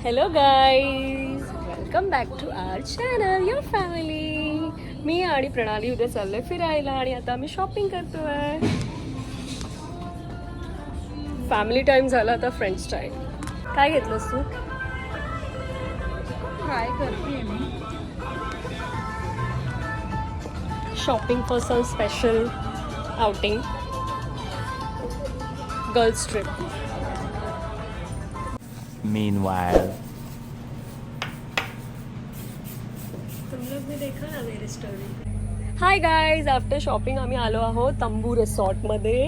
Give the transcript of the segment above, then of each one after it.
Hello guys, welcome back to our channel your family. मी आणि प्रणाली उद्या चाललोय फिरायला आणि आता आम्ही शॉपिंग करतोय. फॅमिली टाइम झाला, आता फ्रेंड्स टाइम. काय घेतलंस तू? ट्राय करते मी. Shopping for some special outing, girls trip. Meanwhile, hi guys, after shopping आम्ही आलो आहोत तंबू रिसॉर्टमध्ये.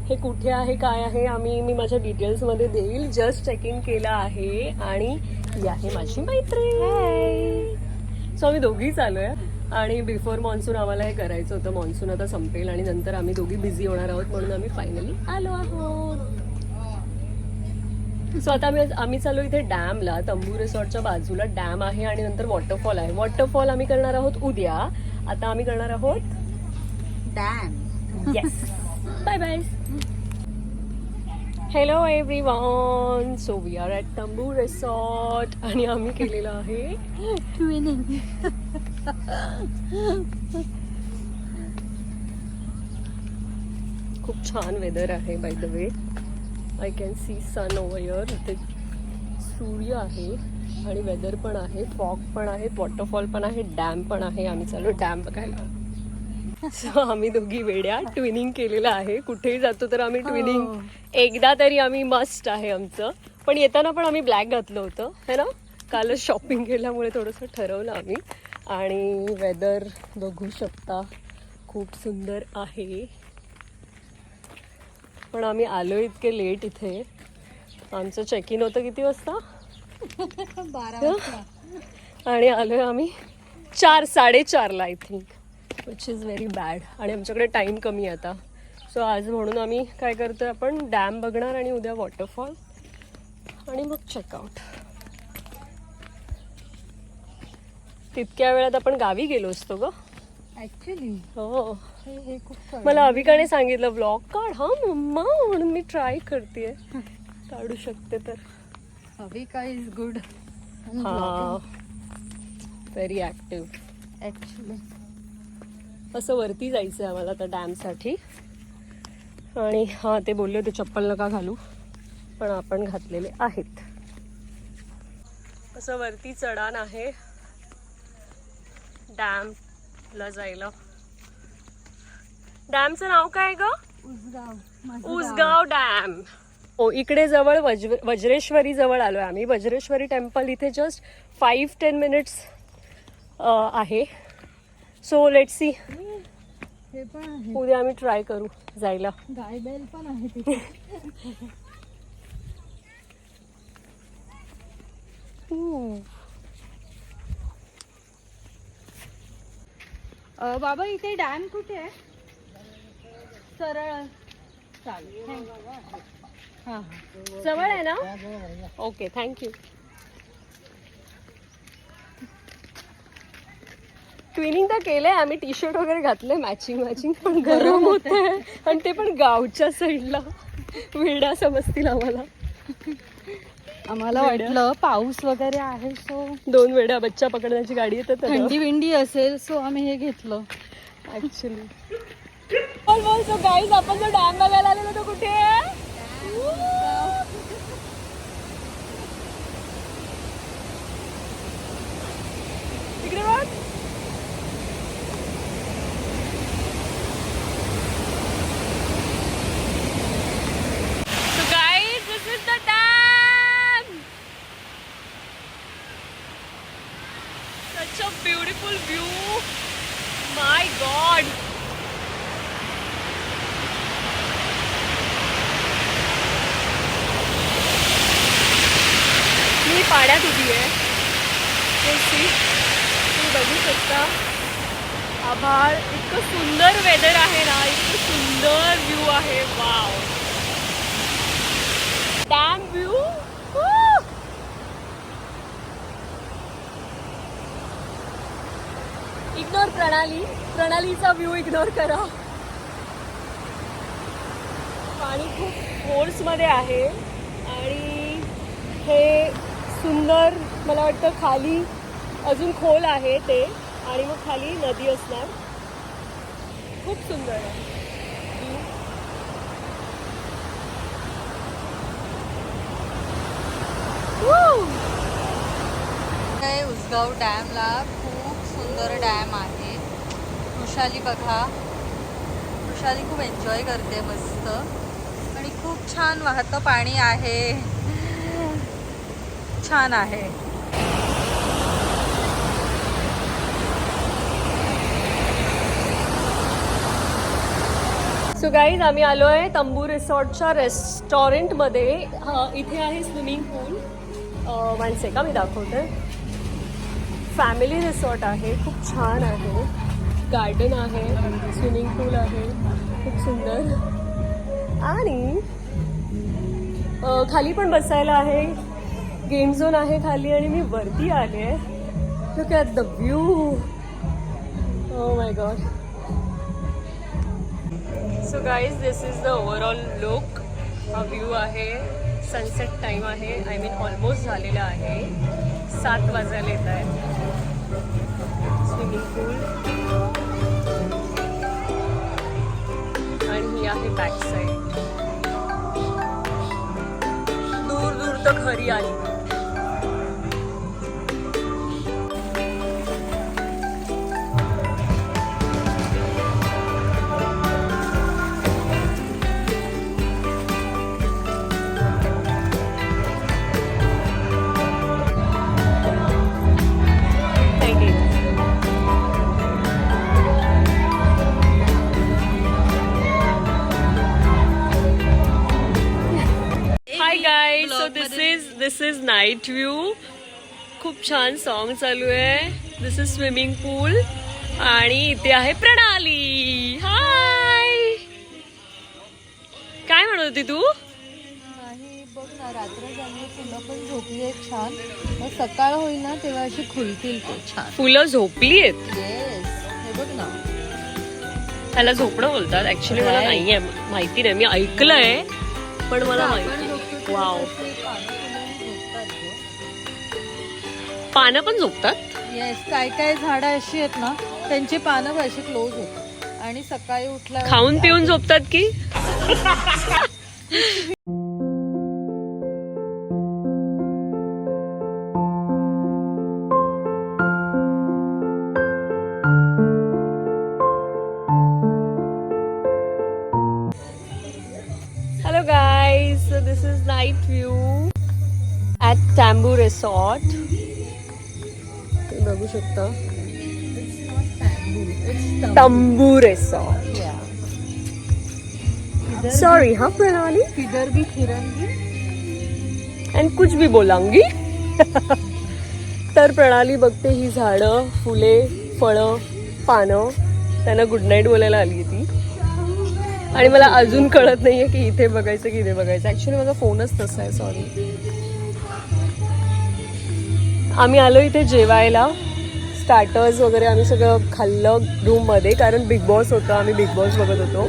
हे कुठे आहे काय आहे मी माझ्या डिटेल्समध्ये देईल. जस्ट चेक इन केलं आहे आणि ही आहे माझी मैत्रीण. सो आम्ही दोघीच आलो आहे आणि बिफोर मॉन्सून आम्हाला हे करायचं होतं. मॉन्सून आता संपेल आणि नंतर आम्ही दोघी बिझी होणार आहोत, म्हणून आम्ही फायनली आलो आहोत. सो आता आम्ही चालू इथे डॅमला. तंबू रिसॉर्टच्या बाजूला डॅम आहे आणि नंतर वॉटरफॉल आहे. वॉटरफॉल आम्ही करणार आहोत उद्या. आता आम्ही करणार आहोत dam. Yes. Bye bye. Hello everyone, so we are at Tambu resort आणि आम्ही केलेलं आहे ट्विनिंग. खूप छान वेदर आहे. By the way, I can see sun over here. इथे सूर्य आहे आणि वेदर पण आहे, फॉग पण आहे, वॉटरफॉल पण आहे, डॅम पण आहे. आम्ही चालू डॅम बघायला. सो आम्ही दोघी वेड्या ट्विनिंग केलेलं आहे. कुठेही जातो तर आम्ही ट्विनिंग एकदा तरी आम्ही मस्ट आहे आमचं. पण येताना पण आम्ही ब्लॅक घातलं होतं है ना. कालच शॉपिंग केल्यामुळे थोडंसं ठरवलं आम्ही. आणि वेदर बघू शकता, खूप सुंदर आहे. पण आम्ही आलो इतके लेट इथे. आमचं चेक इन होतं किती वाजता? 12 वाजता. आणि आलोय आम्ही 4-4:30ला I think, which is very bad. आणि आमच्याकडे टाईम कमी आहे आता. सो आज म्हणून आम्ही काय करतोय, आपण डॅम बघणार आणि उद्या वॉटरफॉल आणि मग चेकआउट. तितक्या वेळात आपण गावी गेलो असतो ग ऍक्च्युली हो. हे खूप मला अविकाने सांगितलं व्लॉग काढ हा मम्मा, म्हणून मी ट्राय करते. काढू शकते तर. Avika is good. हा, व्हेरी ऍक्टिव्ह. ऍक्च्युली असं वरती जायचं आहे आम्हाला आता डॅमसाठी. आणि हां, ते बोलले होते चप्पल नका घालू, पण आपण घातलेले आहेत. असं वरती चढाण आहे डॅमला जायला. डॅमचं नाव काय ग? उसगाव डॅम. हो, इकडे जवळ वज्रेश्वरी जवळ आलो आहे आम्ही. वज्रेश्वरी टेम्पल इथे जस्ट 5-10 मिनिट्स आहे. सो लेट्स सी, हे पण आहे. उद्या आम्ही ट्राय करू जायला. गाय बैल पण आहे तिथे. बाबा इथे डॅम कुठे आहे? सरळ चालेल. हां जवळ आहे ना? Okay, thank you. ट्विनिंग तर केलंय आम्ही, टी शर्ट वगैरे घातले मॅचिंग, पण गरम होतंय. आणि ते पण गावच्या साईडला. वेडा समजतील आम्हाला. आम्हाला वाटलं पाऊस वगैरे आहे, सो 2 वेड्या बच्चा पकडण्याची गाडी येतात. थंडी विंडी असेल, सो आम्ही हे घेतलं ऍक्च्युली. बोल. सो गाईज, आपण जो डॅम बघायला आलेलो तो कुठे आहे? इकडे बघ. So guys, this is the dam. Such a beautiful view. My God. मी पाण्यात उभी आहे. तुम्ही बघू शकता आभाळ. इतकं सुंदर वेदर आहे ना, इतकं सुंदर व्ह्यू आहे. Wow, dam view. इग्नोर प्रणालीचा व्ह्यू इग्नोर करा. पाणी खूप फोर्समध्ये आहे आणि हे सुंदर. मला वाटतं खाली अजून खोल आहे ते आणि मग खाली नदी असणार. खूप सुंदर आहे. उसगाव डॅमला खूप सुंदर डॅम आहे. वृषाली बघा, वृषाली खूप एन्जॉय करते मस्त आणि खूप छान वाहतं पाणी आहे. छान आहे. सो गाईज आम्ही आलो आहे तंबू रिसॉर्टच्या रेस्टॉरंटमध्ये. इथे आहे स्विमिंग पूल. माणसे का मी दाखवते. फॅमिली रिसॉर्ट आहे. खूप छान आहे. गार्डन आहे, स्विमिंग पूल आहे, खूप सुंदर. आणि खाली पण बसायला आहे. गेम झोन आहे खाली आणि मी वरती आले. Look at the view. Oh my God. So guys this is the overall look. हा व्ह्यू आहे. सनसेट टाईम आहे. आय मीन ऑलमोस्ट झालेला आहे. 7 वाजायला येत आहे. स्विमिंग पूल आणि ही आहे बॅक साईड. दूर दूर तर घरी आली. दिस इज नाईट व्ह्यू. खूप छान सॉन्ग चालू आहे. दिस इज स्विमिंग पूल आणि इथे आहे प्रणाली. हाय, काय म्हणत होती तू? नाही बघ ना, रात्र झाली, फुलं पण झोपली आहेत छान. मग सकाळ होईल ना तेव्हा अशी खुलतील ते छान. फुलं झोपली आहेत. येस, हे बघ ना. त्याला झोपणं बोलतात ऍक्च्युली. मला नाहीये माहिती. नाही, मी ऐकलंय पण मला माहिती. वाव, पानं पण झोपतात. येस, काय काय झाडं अशी आहेत ना त्यांची पानं अशी क्लोज होतात आणि सकाळी उठल्या खाऊन पिऊन झोपतात की. Hello guys, so this is night view at Tambu resort. बघू शकता. तंबू रिसॉर्ट. सॉरी हाँ प्रणाली. किधर भी फिरंगी एंड कुछ भी बोलांगी. तर प्रणाली बघते ही झाडं, फुले, फळं, पानं. त्यांना गुड नाईट बोलायला आली ती. आणि मला अजून कळत नाहीये की इथे बघायचं की इथे बघायचं. ऍक्च्युली माझा फोनच तसा आहे. सॉरी. आम्ही आलो इथे जेवायला. स्टार्टर्स वगैरे आम्ही सगळं खाल्लं रूममध्ये, कारण बिग बॉस होतं. आम्ही बिग बॉस बघत होतो.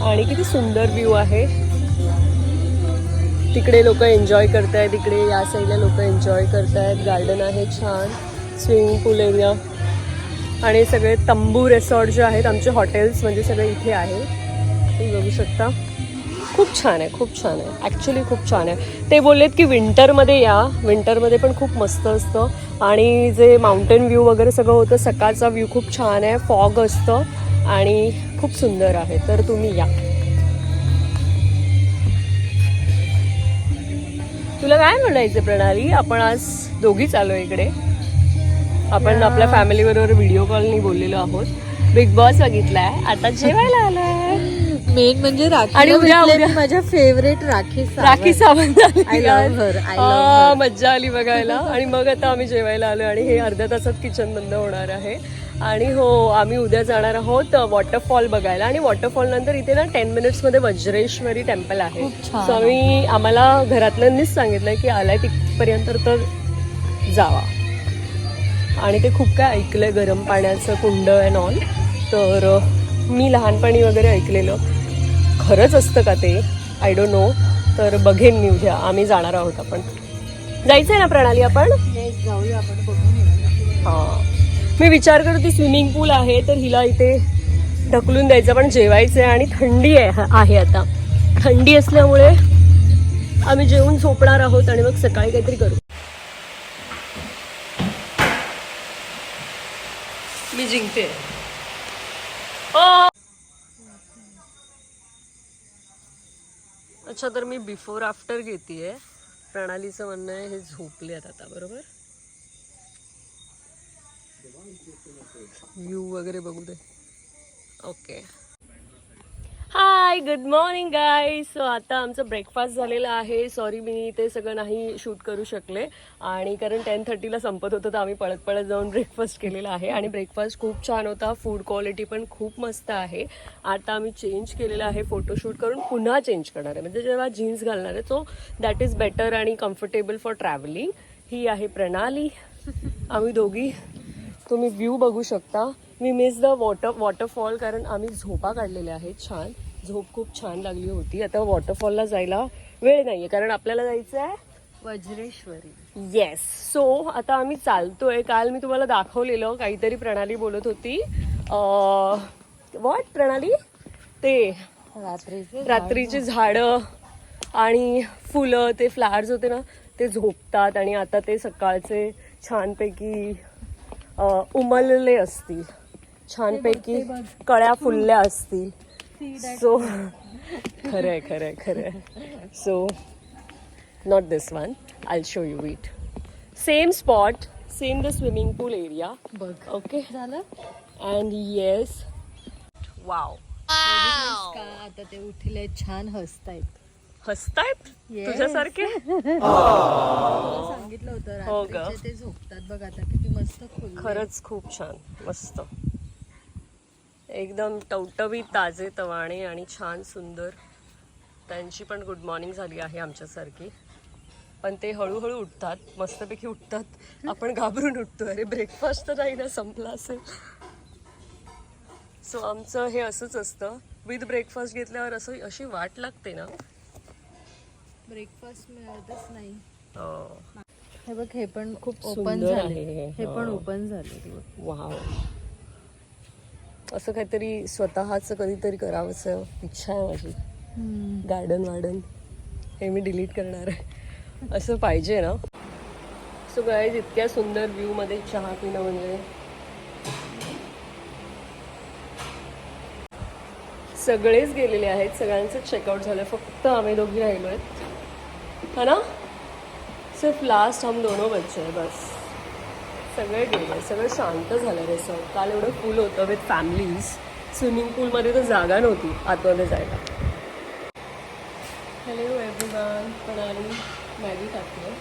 आणि किती सुंदर व्ह्यू आहे. तिकडे लोक एन्जॉय करतायत, इकडे या साईडला लोक एन्जॉय करतायत. गार्डन आहे छान, स्विमिंग पूल एरिया. आणि सगळे तंबू रिसॉर्ट जे आहेत आमचे हॉटेल्स म्हणजे सगळे इथे आहे. तुम्ही बघू शकता. खूप छान आहे, खूप छान आहे. ॲक्च्युली खूप छान आहे. ते बोललेत की विंटरमध्ये या. विंटरमध्ये पण खूप मस्त असतं. आणि जे माउंटेन व्ह्यू वगैरे सगळं होतं, सकाळचा व्ह्यू खूप छान आहे. फॉग असतं आणि खूप सुंदर आहे. तर तुम्ही या. तुला काय म्हणायचं प्रणाली? आपण आज दोघीच आलो इकडे. आपण आपल्या फॅमिली बरोबर व्हिडिओ कॉलनी बोललेलो आहोत. बिग बॉस बघितलाय, आता जेवायला आलोय. मेन म्हणजे राखी. आणि उद्या माझ्या फेवरेट राखी सावंत आली. मज्जा आली बघायला. आणि मग आता आम्ही जेवायला आलो आणि हे अर्ध्या तासात किचन बंद होणार आहे. आणि हो, आम्ही उद्या जाणार आहोत वॉटरफॉल बघायला. आणि वॉटरफॉल नंतर इथे ना 10 मिनिट्समध्ये वज्रेश्वरी टेम्पल आहे. सो आम्हाला घरातल्यांनीच सांगितलंय की आलाय तिथपर्यंत तर जावा. आणि ते खूप काय ऐकलंय, गरम पाण्याचं कुंड अँड ऑल. तर मी लहानपणी वगैरे ऐकलेलं. खरंच असतं का ते? I don't know. तर बघेन मी उद्या. आम्ही जाणार आहोत आपण. जायचंय ना प्रणाली आपण? जाऊया आपण बघून येऊया. हा, मी विचार करत होती स्विमिंग पूल आहे तर हिला इथे ढकलून द्यायचं, पण जेवायचंय आणि थंडी आहे आता. थंडी असल्यामुळे आम्ही जेवून झोपणार आहोत आणि मग सकाळी काहीतरी करू. मी जिंकते. अच्छा, तर मी बिफोर आफ्टर घेतेय. प्रणालीचं म्हणणं आहे हे झोपलेत आता, बरोबर? व्ह्यू वगैरे बघू दे. ओके. हाय, गुड मॉर्निंग गाईज. सो आता आमचं ब्रेकफास्ट झालेलं आहे. सॉरी मी ते सगळं नाही शूट करू शकले आणि कारण 10:30ला संपत होतं तर आम्ही पळत पळत जाऊन ब्रेकफास्ट केलेला आहे आणि ब्रेकफास्ट खूप छान होता. फूड क्वालिटी पण खूप मस्त आहे. आता आम्ही चेंज केलेलं आहे, फोटोशूट करून पुन्हा चेंज करणार आहे, म्हणजे जेव्हा जीन्स घालणार आहे. सो दॅट इज बेटर आणि कम्फर्टेबल फॉर ट्रॅव्हलिंग. ही आहे प्रणाली, आम्ही दोघी. तुम्ही व्ह्यू बघू शकता. मी मिस द वॉटरफॉल कारण आम्ही झोपा काढलेल्या आहेत. छान झोप खूप छान लागली होती. आता वॉटरफॉलला जायला वेळ नाहीये कारण आपल्याला जायचं आहे वज्रेश्वरी. येस. सो आता आम्ही चालतोय. काल मी तुम्हाला दाखवलेलं काहीतरी प्रणाली बोलत होती. व्हॉट प्रणाली? ते रात्रीचे झाडं आणि फुलं, ते फ्लावर्स होते ना, ते झोपतात आणि आता ते सकाळचे छानपैकी उमलले असतील, छानपैकी कळ्या फुलल्या असतील. सो खरंय खरंय खरंय. So not this one, I show you it. Same spot, same the swimming pool area. बघ ओके झालं अँड येस, वाव. का आता ते उठले छान हसतायत. हसतायत Yes. तुझ्यासारखे. तुला सांगितलं होतं हो ग. रात्रीचे ते झोपतात बघ आता किती मस्त खुले. खरंच खूप छान, मस्त, एकदम टवटवीत, ताजे तवाणे आणि छान सुंदर. त्यांची पण गुड मॉर्निंग झाली आहे आमच्यासारखी, पण ते हळूहळू उठतात, मस्तपैकी उठतात. आपण घाबरून उठतो, अरे ब्रेकफास्ट तर नाही ना संपला असेल. सो आमचं हे असंच असतं. विथ ब्रेकफास्ट घेतल्यावर अशी वाट लागते ना. ब्रेकफास्ट मिळतच नाही. हो. हे बघ, हे पण खूप ओपन सुंदर झाले. आहे. हे पण हो. ओपन झाले. वाव. असं काहीतरी स्वतःचं कधीतरी करावंसं इच्छा आहे माझी. गार्डन वार्डन हे मी डिलीट करणार आहे. असं पाहिजे ना. सो गाईज, इतक्या सुंदर व्ह्यू मध्ये चहा पिणं म्हणजे सगळेच गेलेले आहेत, सगळ्यांचं चेकआउट झालं, फक्त आम्ही दोघी राहिलो आहेत, है ना. सिर्फ लास्ट हम दोनों बच्चे हैं बस. सगळे गेले, सगळं शांत झालं रिसॉर्ट. काल एवढं फुल होतं विथ फॅमिलीज. स्विमिंग पूलमध्ये तर जागा नव्हती आतमध्ये जायला. Hello everyone. प्रणाली मॅगी टाकते.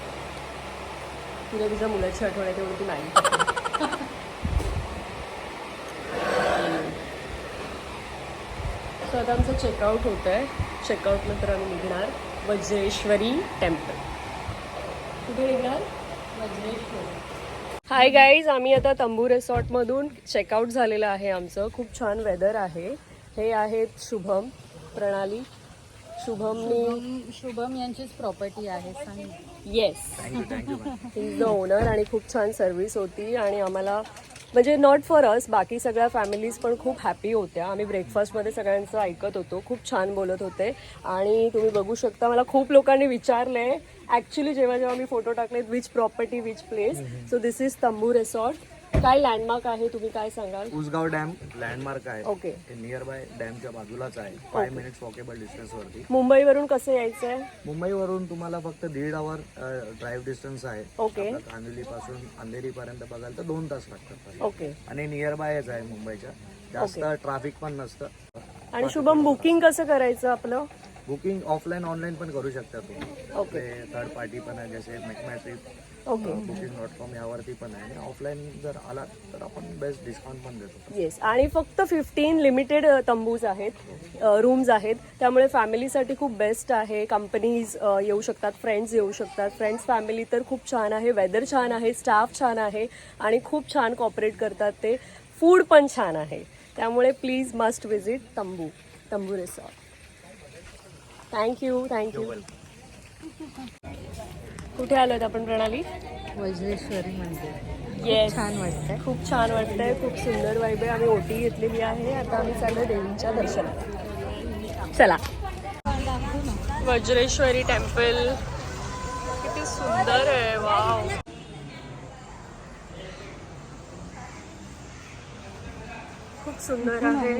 तुला तुझ्या मुलाची आठवण आहे तेवढी ती मॅगी टाकते. सो आता आमचं चेकआउट होतं आहे. चेकआउट नंतर आम्ही निघणार वज्रेश्वरी टेम्पल. कुठे निघणार? वज्रेश्वरी. हाय गाईज, आम्ही आता तंबू रिसॉर्टमधून चेकआउट झालेलं आहे आमचं. खूप छान वेदर आहे. हे आहेत शुभम, प्रणाली. शुभम यांचीच प्रॉपर्टी आहे. सांग. Yes, he is the owner आणि खूप छान सर्व्हिस होती आणि आम्हाला म्हणजे नॉट फॉर अस, बाकी सगळ्या फॅमिलीज पण खूप हॅपी होत्या. आम्ही ब्रेकफास्टमध्ये सगळ्यांचं ऐकत होतो, खूप छान बोलत होते. आणि तुम्ही बघू शकता, मला खूप लोकांनी विचारले ॲक्च्युली जेव्हा मी फोटो टाकलेत, which property which place. So this is तंबू रिसॉर्ट. काय लँडमार्क आहे, तुम्ही काय सांगाल? उसगाव डॅम लँडमार्क आहे. ओके. नियर बाय डॅमच्या बाजूलाच आहे. 5 मिनिट्स वॉकेबल डिस्टन्स वरती. मुंबईवरून कसं यायचं आहे? मुंबईवरून तुम्हाला फक्त 1.5 आवर ड्राईव्ह डिस्टन्स आहे. ओके. कांदिवली पासून अंधेरी पर्यंत बघाल तर 2 तास लागतात. ओके. आणि नियर बायच आहे मुंबईच्या. जास्त ट्रॅफिक पण नसतं. आणि शुभम, बुकिंग कसं करायचं आपलं? बुकिंग ऑफलाईन ऑनलाईन पण करू शकता तुम्ही. ओके. थर्ड पार्टी पण आहे, जसे मेकमॅट्रिप, ओके. booking.com यावरती पण आहे. आणि ऑफलाईन जर आला तर आपण बेस्ट डिस्काउंट पण देतो. येस. आणि फक्त 15 लिमिटेड तंबूज आहेत, रूम्स आहेत, त्यामुळे फॅमिलीसाठी खूप बेस्ट आहे. कंपनीज येऊ शकतात, फ्रेंड्स येऊ शकतात. फ्रेंड्स फॅमिली तर खूप छान आहे. वेदर छान आहे, स्टाफ छान आहे आणि खूप छान कॉपरेट करतात ते. फूड पण छान आहे. त्यामुळे प्लीज मस्ट विजिट तंबू रिसॉर्ट. थँक्यू. कुठे आलोत आपण प्रणाली? वज्रेश्वरी मंदिर. येस, छान वाटतंय. खूप छान वाटतंय. खूप सुंदर वाईब आहे. आम्ही ओटी घेतलेली आहे. आता आम्ही चाललो देवीच्या दर्शनाला. चला. वज्रेश्वरी टेम्पल किती सुंदर आहे. वाव. खूप सुंदर आहे.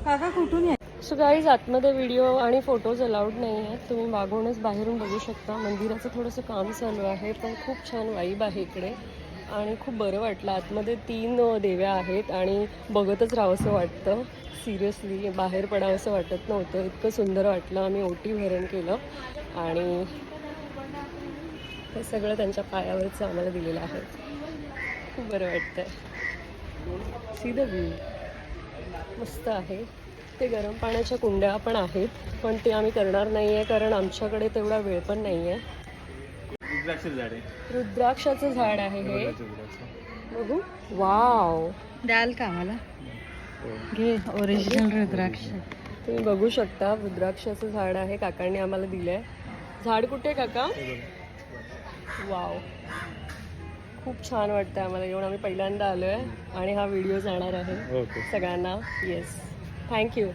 काका कुठून आहे? सो गाईज, आतमध्ये व्हिडिओ आणि फोटोज अलाउड नाही आहेत. तुम्ही मागूनच बाहेरून बघू शकता. मंदिराचं थोडंसं काम चालू आहे, पण खूप छान वाईब आहे इकडे आणि खूप बरं वाटलं. आतमध्ये 3 देव्या आहेत आणि बघतच राहावंसं वाटतं. सिरियसली बाहेर पडावंसं वाटत नव्हतं. इतकं सुंदर वाटलं. आम्ही ओटी भरण केलं आणि हे सगळं त्यांच्या पायावरचं आम्हाला दिलेलं आहे. खूप बरं वाटतंय. सी द व्ह्यू मस्त आहे. ते गरम पाण्याच्या कुंड्या पण आहेत, पण ते आम्ही करणार नाही आहे कारण आमच्याकडे तेवढा वेळ पण नाही आहे. रुद्राक्षाचं झाड आहे हे. बघू. वाव. द्याल का मला? घे ओरिजिनल रुद्राक्ष. तुम्ही बघू शकता रुद्राक्षाचं झाड आहे. काकांनी आम्हाला दिलंय. झाड कुठे आहे काका? वाव. खूप छान वाटतं आम्हाला येऊन. आम्ही पहिल्यांदा आलो आहे आणि हा व्हिडिओ जाणार आहे सगळ्यांना. Yes, thank you.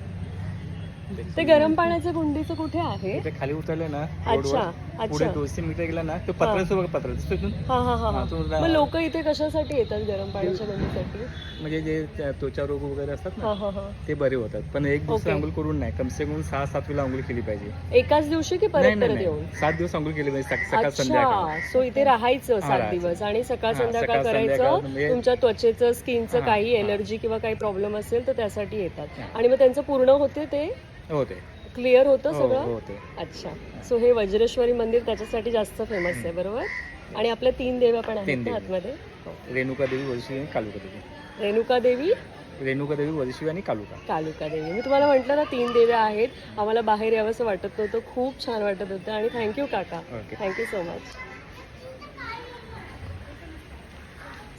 ते गरम पाण्याच्या कुंडीचं कुठे आहे? ते खाली उतरले ना, अच्छा पुढे अच्छा. 200 मीटर गेला ना, तो पत्राचं बघा, पत्राचं तिथून हा हा हा हा. तो मग लोक इथे कशासाठी येतात गरम पाण्याच्या कुंडीसाठी? म्हणजे जे त्वचा रोग वगैरे असतात हा ना, हा हा. ते बरे होतात. पण एक दिवस Okay. आंघोळ करून नाही, कमसे कम 6-7 वेळा आंघोळ केली पाहिजे. एकाच दिवशी की नाही परत नाही परत येऊन? 7 दिवस आंघोळ केली पाहिजे, सकाळ संध्याकाळ. अच्छा. सो इथे राहायचं 7 राहायचं. दिवस आणि सकाळ हा, संध्याकाळ सकाळ संध्याकाळ करायचं. म्हणजे- तुमच्या त्वचेचं स्किनचं हा, काही हा. एलर्जी किंवा काही प्रॉब्लेम असेल तर त्यासाठी येतात आणि मग त्यांचं पूर्ण होते, ते होते. क्लिअर होतं हो, सगळं. होते. अच्छा. सो हे वज्रेश्वरी मंदिर त्याच्यासाठी जास्त फेमस आहे, बरोबर? आणि आपल्या 3 देव्या पण आहेत 3 ना देवी. आतमध्ये. हो. रेणुका देवी, वर्षी आणि कालुका देवी. रेणुका देवी, रेणुका देवी, वर्षी आणि कालुका. कालुका देवी. मी तुम्हाला म्हटलं ना 3 देव्या आहेत. आम्हाला बाहेर यावंसं वाटत नव्हतं. खूप छान वाटत होतं आणि थँक्यू काका. Okay. Thank you so much.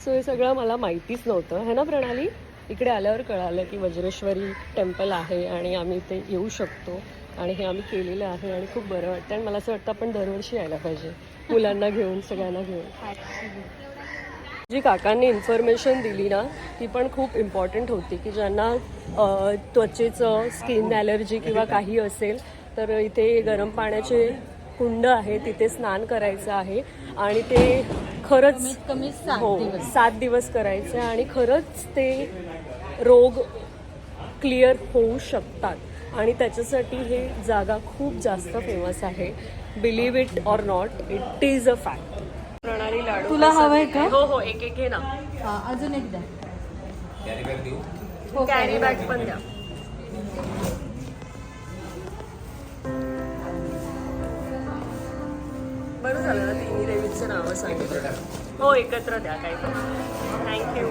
So हे सगळं मला माहितीच नव्हतं है ना प्रणाली? इकडे आल्यावर कळालं की वज्रेश्वरी टेम्पल आहे आणि आम्ही इथे येऊ शकतो आणि हे आम्ही केलेलं आहे आणि खूप बरं वाटतं. आणि मला असं वाटतं आपण दरवर्षी यायला पाहिजे, मुलांना घेऊन, सगळ्यांना घेऊन. जी काकांनी इन्फॉर्मेशन दिली ना, ती पण खूप इम्पॉर्टंट होती की ज्यांना त्वचेचं स्किन ॲलर्जी किंवा काही असेल तर इथे गरम पाण्याचे कुंड आहे, तिथे स्नान करायचं आहे आणि ते खरंच कमी 7 हो दिवस. 7 दिवस करायचे आणि खरंच ते रोग क्लिअर होऊ शकतात आणि त्याच्यासाठी हे जागा खूप जास्त फेमस आहे. Believe it or not, it is a fact. प्रणाली लाडू तुला हवंय का? हो हो, एक एक घे ना. हा, अजून एक द्या. कॅरी बॅग पण द्या. बरं झालं ना तिन्ही देवीचं नावं सांगितलं. हो, एकत्र द्या काही पण. थँक्यू.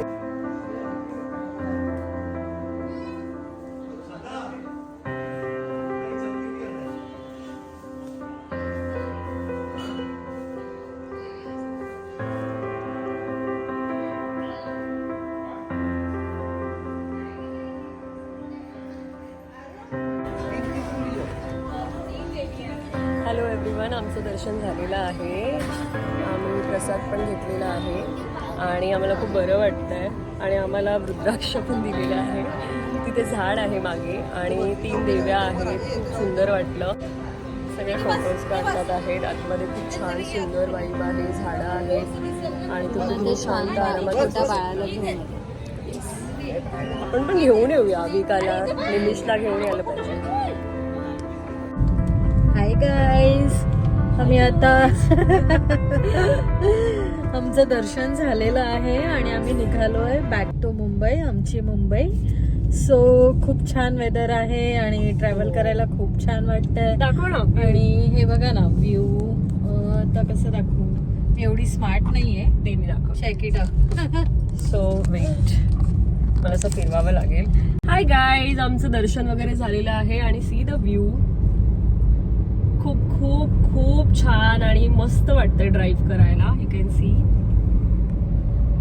हॅलो एव्हरीवन, आमचं दर्शन झालेलं आहे. आम्ही प्रसाद पण घेतलेला आहे आणि आम्हाला खूप बरं वाटतं आहे आणि आम्हाला रुद्राक्ष पण दिलेलं आहे. तिथे झाड आहे मागे आणि 3 देव्या आहेत. खूप सुंदर वाटलं. सगळे फोटोज काढतात आहेत. आतमध्ये खूप छान सुंदर वाईब आहे, झाडं आहेत आणि तो खूप शांत आरामात छोट्या बसतो. बाळाला घेऊन. आपण पण घेऊन येऊया विकाला, निमिषला घेऊन यायला पाहिजे. हाय गाईज, आम्ही आता आमचं दर्शन झालेलं आहे आणि आम्ही निघालोय बॅक टू मुंबई, आमची मुंबई. सो खूप छान वेदर आहे आणि ट्रॅव्हल करायला खूप छान वाटतंय. दाखव ना. आणि हे बघा ना व्ह्यू. आता कसं दाखवू, मी एवढी स्मार्ट नाहीये. देवी दाखव. Check it. सो वेट, मला असं फिरवावं लागेल. हाय गाईज, आमचं दर्शन वगैरे झालेलं आहे आणि सी द व्ह्यू. खूप खूप खूप छान आणि मस्त वाटतंय ड्राईव्ह करायला. यू कॅन सी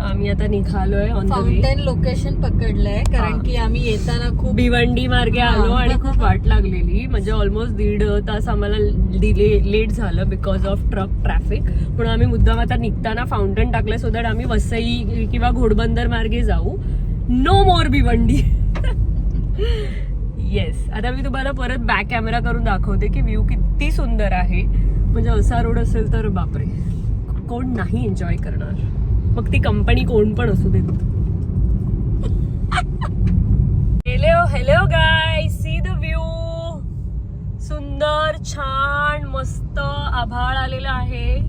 आम्ही आता निघालोय on the way. Fountain location पकडलंय कारण हा. की आम्ही येताना खूप भिवंडी मार्गे आलो आणि खूप वाट लागलेली, म्हणजे ऑलमोस्ट 1.5 तास आम्हाला लेट झालं बिकॉज ऑफ ट्रॅफिक. पण आम्ही मुद्दाम आता निघताना फाउंटन टाकलं सो दॅट आम्ही वसई किंवा घोडबंदर मार्गे जाऊ. नो मोर भिवंडी. येस, आता मी तुम्हाला परत बॅक कॅमेरा करून दाखवते की व्ह्यू किती सुंदर आहे. म्हणजे असा रोड असेल तर बापरे, कोण नाही एन्जॉय करणार, मग ती कंपनी कोण पण असू देत. Hello guys, see the view. सुंदर, छान, मस्त आभाळ आलेला आहे.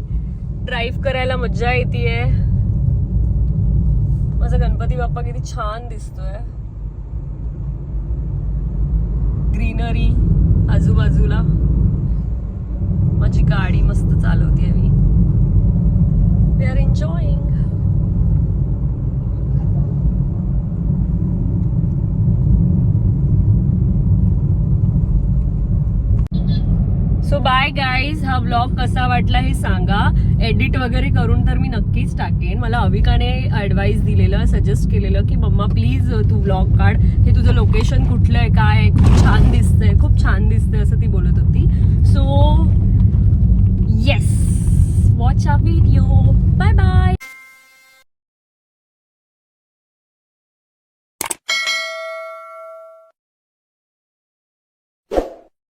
ड्राईव्ह करायला मज्जा येतेय. माझा गणपती बाप्पा किती छान दिसतोय. ग्रीनरी आजूबाजूला. माझी गाडी मस्त चालवतेय मी. We are enjoying. So bye guys, हा व्लॉग कसा वाटला हे सांगा. एडिट वगैरे करून तर मी नक्कीच टाकेन. मला अविकाने ॲडवाईस दिलेलं, सजेस्ट केलेलं की मम्मा प्लीज तू व्लॉग काढ, हे तुझं लोकेशन कुठलं आहे, काय आहे, खूप छान दिसतंय, खूप छान दिसतंय असं ती बोलत होती. So yes, watch a video. Bye bye.